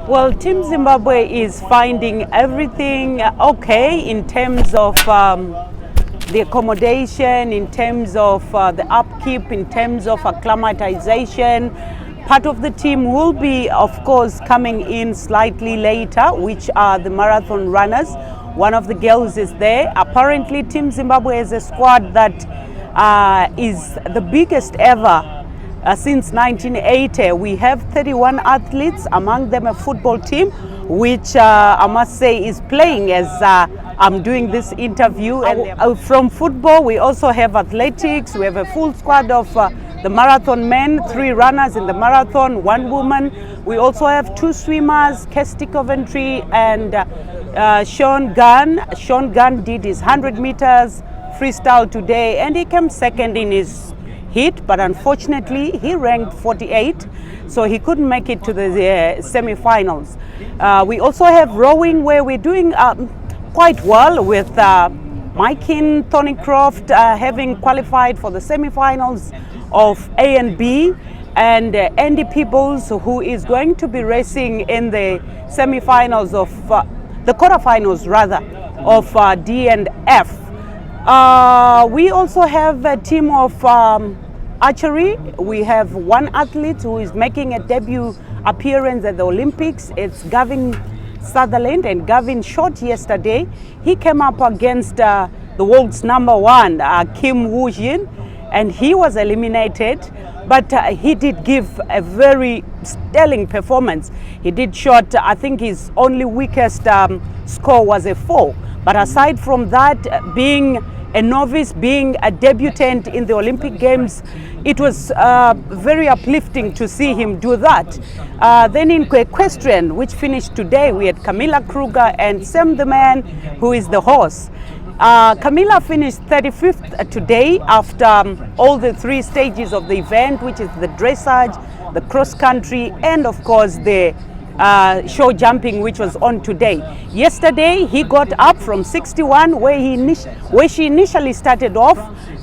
Well, Team Zimbabwe is finding everything okay in terms of the accommodation, in terms of the upkeep, in terms of acclimatization. Part of the team will be, of course, coming in slightly later, which are the marathon runners. One of the girls is there. Apparently, Team Zimbabwe is a squad that is the biggest ever since 1980. We have 31 athletes, among them a football team, which I must say is playing as I'm doing this interview. And from football, we also have athletics. We have a full squad of the marathon men, 3 runners in the marathon, 1 woman. We also have 2 swimmers, Kirsty Coventry and Sean Gunn. Sean Gunn did his 100 meters freestyle today, and he came second in his heat, but unfortunately he ranked 48, so he couldn't make it to the semi-finals. We also have rowing, where we're doing quite well with Mykin Thornycroft having qualified for the semi-finals of A and B, and Andy Peebles, who is going to be racing in the semi-finals of the quarterfinals rather of D and F. We also have a team of archery. We have 1 athlete who is making a debut appearance at the Olympics. It's Gavin Sutherland, and Gavin shot yesterday. He came up against the world's #1, Kim Woo-jin, and he was eliminated, but he did give a very sterling performance. He did shot, I think his only weakest score was a 4. But aside from that, being a novice, being a debutant in the Olympic Games, it was very uplifting to see him do that. Then in equestrian, which finished today, we had Camilla Kruger and Sam the Man, who is the horse. Camilla finished 35th today after all the 3 stages of the event, which is the dressage, the cross country, and of course the show jumping, which was on today. Yesterday he got up from 61, where she initially started off,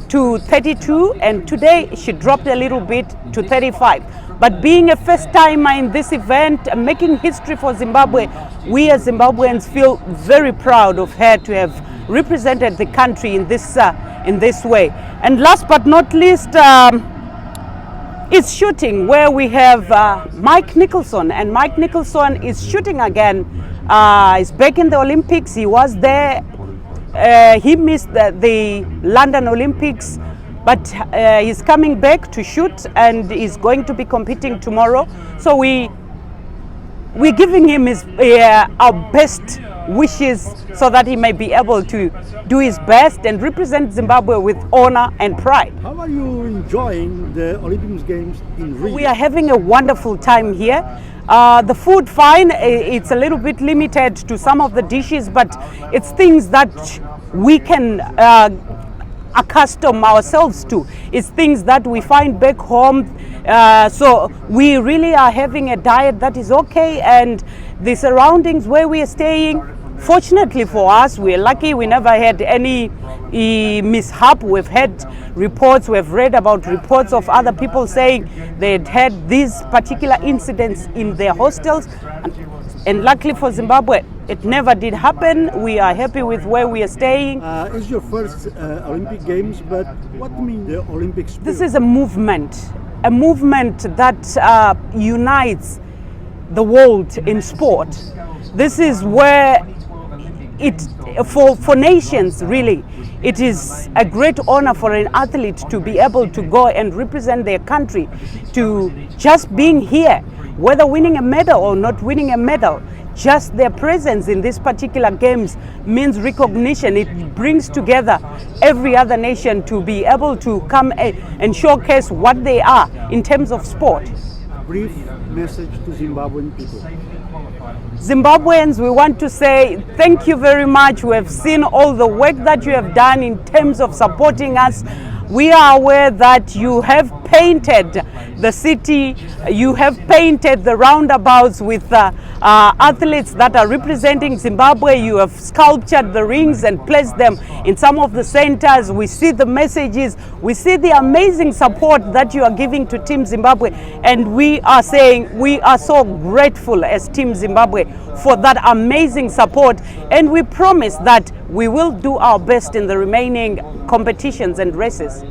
to 32, and today she dropped a little bit to 35. But being a first timer in this event, making history for Zimbabwe, we as Zimbabweans feel very proud of her to have represented the country in this way. And last but not least, it's shooting, where we have Mike Nicholson, and Mike Nicholson is shooting again. He's back in the Olympics. He was there. He missed the London Olympics, but he's coming back to shoot, and is going to be competing tomorrow. So we're giving him our best wishes, so that he may be able to do his best and represent Zimbabwe with honor and pride. How are you enjoying the Olympics Games in Rio? We are having a wonderful time here. The food, fine, it's a little bit limited to some of the dishes, but it's things that we can accustom ourselves to. It's things that we find back home. So we really are having a diet that is okay, and the surroundings where we are staying, fortunately for us, we're lucky. We never had any mishap. We've had reports, we've read about reports of other people saying they'd had these particular incidents in their hostels, and luckily for Zimbabwe, it never did happen. We are happy with where we are staying. It's your first Olympic Games, but what means the Olympic spirit? This is a movement that unites the world in sport. This is where for nations, really, it is a great honor for an athlete to be able to go and represent their country, to just being here, whether winning a medal or not winning a medal. Just their presence in these particular games means recognition. It brings together every other nation to be able to come and showcase what they are in terms of sport. Brief message to Zimbabwean people. Zimbabweans, we want to say thank you very much. We have seen all the work that you have done in terms of supporting us. We are aware that you have painted the city, you have painted the roundabouts with athletes that are representing Zimbabwe. You have sculptured the rings and placed them in some of the centers. We see the messages, we see the amazing support that you are giving to Team Zimbabwe, and we are saying we are so grateful as Team Zimbabwe for that amazing support, and we promise that we will do our best in the remaining competitions and races.